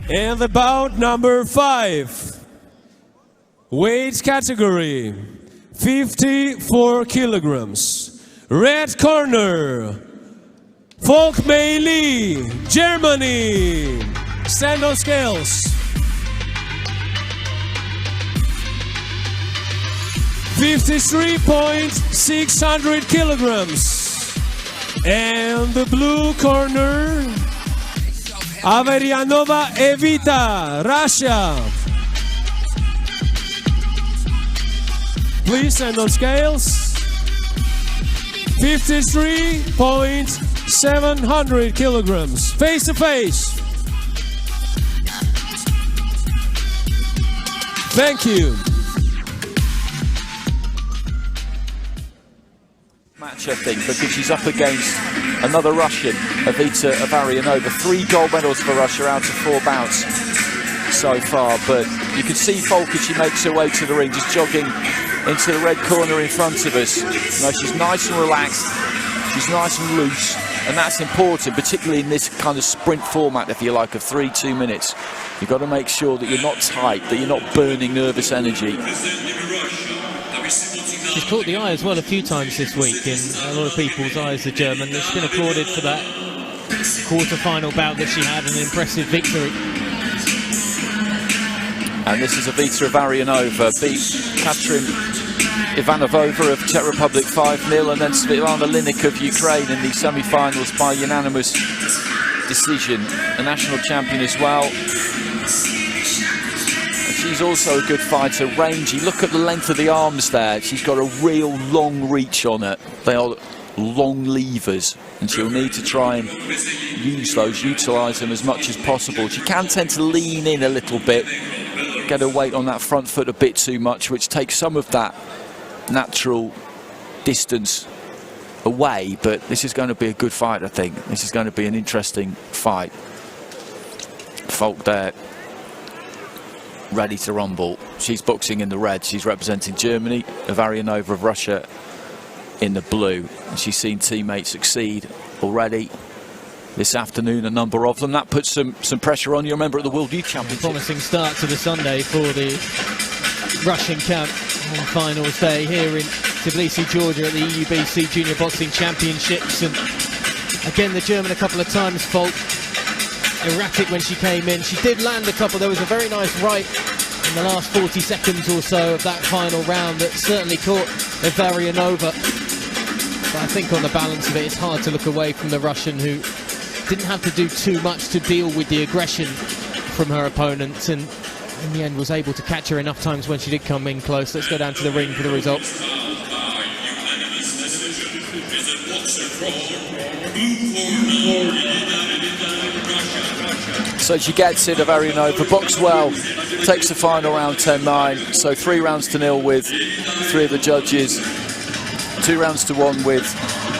And the bout number 5, weight category 54 kilograms. Red corner, MEI-LI, Germany. Stand on scales. 53.600 kilograms. And the blue corner, AVERIANOVA, EVITA, Russia. Please stand on scales. 53.700 kilograms. Face to face. Thank you. Match, I think, because she's up against another Russian, EVITA AVERIANOVA. 3 gold medals for Russia out of 4 bouts so far, but you can see Falk as she makes her way to the ring, just jogging into the red corner in front of us. You know, she's nice and relaxed, she's nice and loose, and that's important, particularly in this kind of sprint format, if you like, of 3-2 minutes. You've got to make sure that you're not tight, that you're not burning nervous energy. She's caught the eye as well a few times this week in a lot of people's eyes, the German. She's been applauded for that quarter-final bout that she had, an impressive victory. And this is EVITA AVERIANOVA, beat Katrin Ivanovova of Czech Republic 5-0, and then Svetlana Linik of Ukraine in the semi-finals by unanimous decision. A national champion as well. She's also a good fighter, rangy. Look at the length of the arms there. She's got a real long reach on it. They are long levers, and she'll need to try and use those, utilise them as much as possible. She can tend to lean in a little bit, get her weight on that front foot a bit too much, which takes some of that natural distance away, but this is going to be a good fight, I think. This is going to be an interesting fight. Falk there, ready to rumble. She's boxing in the red. She's representing Germany. AVERIANOVA of Russia in the blue. And she's seen teammates succeed already this afternoon, a number of them. That puts some pressure on you. Remember, at the World Youth Championship. Promising start to the Sunday for the Russian camp on finals day here in Tbilisi, Georgia, at the EUBC Junior Boxing Championships. And again, the German a couple of times, Falk, erratic when she came in. She did land a couple. There was a very nice right in the last 40 seconds or so of that final round that certainly caught AVERIANOVA. But I think on the balance of it, it's hard to look away from the Russian, who didn't have to do too much to deal with the aggression from her opponents, and in the end was able to catch her enough times when she did come in close. Let's go down to the ring for the results. So she gets it, AVERIANOVA, boxed well, takes the final round 10-9, so 3 rounds to 0 with 3 of the judges, 2 rounds to 1 with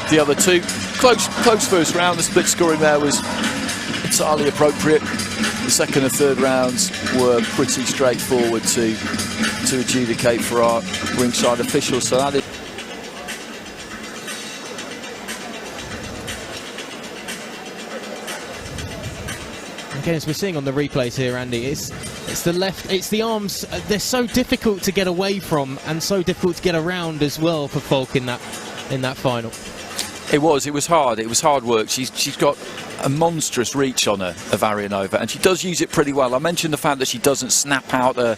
the other 2. Close first round. The split scoring there was entirely appropriate. The second and third rounds were pretty straightforward to adjudicate for our ringside officials, so that is... Again, as we're seeing on the replays here, Andy, it's the arms. They're so difficult to get away from and so difficult to get around as well for Falk in that final. It was hard. It was hard work. She's got a monstrous reach on her, AVERIANOVA, and she does use it pretty well. I mentioned the fact that she doesn't snap out a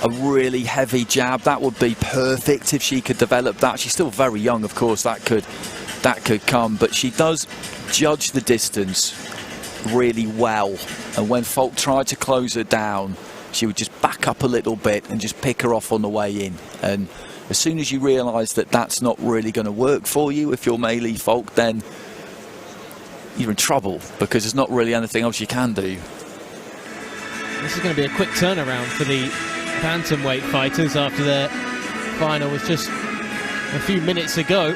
really heavy jab. That would be perfect if she could develop that. She's still very young, of course. That could come, but she does judge the distance really well, and when Falk tried to close her down, she would just back up a little bit and just pick her off on the way in. And as soon as you realise that that's not really going to work for you, if you're MEI-LI Falk, then you're in trouble, because there's not really anything else you can do. This is going to be a quick turnaround for the bantamweight fighters after their final was just a few minutes ago.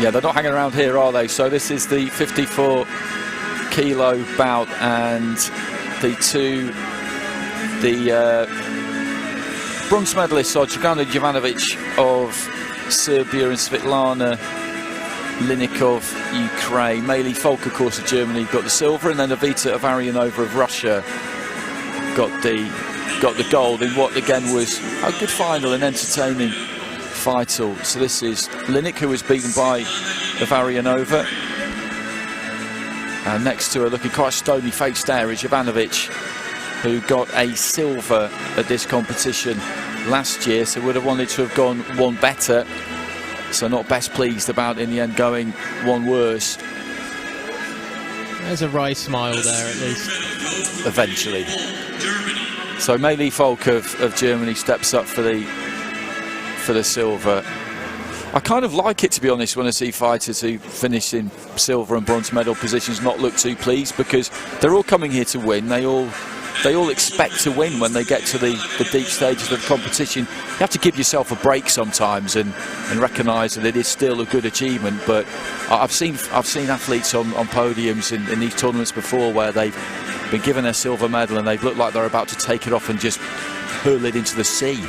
Yeah, they're not hanging around here, are they? So this is the 54-kilo bout, and the bronze medalists are Dragana Jovanovic of Serbia and Svetlana Linik of Ukraine. MEI-LI Falk, of course, of Germany got the silver, and then EVITA AVERIANOVA of Russia got the gold in what again was a good final, an entertaining final. So this is Linick, who was beaten by AVERIANOVA. And next to her, looking quite stony faced there, is Jovanovic, who got a silver at this competition last year, so would have wanted to have gone one better. So not best pleased about in the end going one worse. There's a wry smile there at least. Eventually. So MEI-LI Folk of Germany steps up for the silver. I kind of like it, to be honest, when I see fighters who finish in silver and bronze medal positions not look too pleased, because they're all coming here to win. They all expect to win when they get to the deep stages of the competition. You have to give yourself a break sometimes and recognise that it is still a good achievement. But I've seen athletes on podiums in these tournaments before where they've been given a silver medal and they've looked like they're about to take it off and just hurl it into the sea.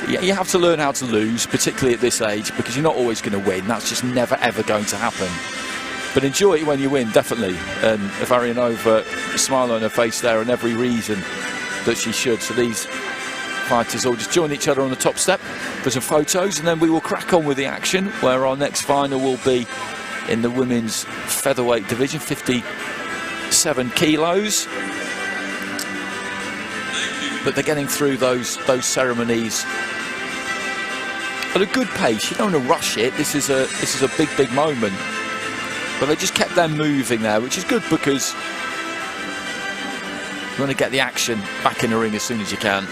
You have to learn how to lose, particularly at this age, because you're not always going to win. That's just never ever going to happen. But enjoy it when you win, definitely. And AVERIANOVA, a smile on her face there, and every reason that she should. So these fighters all just join each other on the top step for some photos, and then we will crack on with the action, where our next final will be in the women's featherweight division, 57 kilos. But they're getting through those ceremonies at a good pace. You don't want to rush it. This is a big moment. But they just kept them moving there, which is good because you want to get the action back in the ring as soon as you can.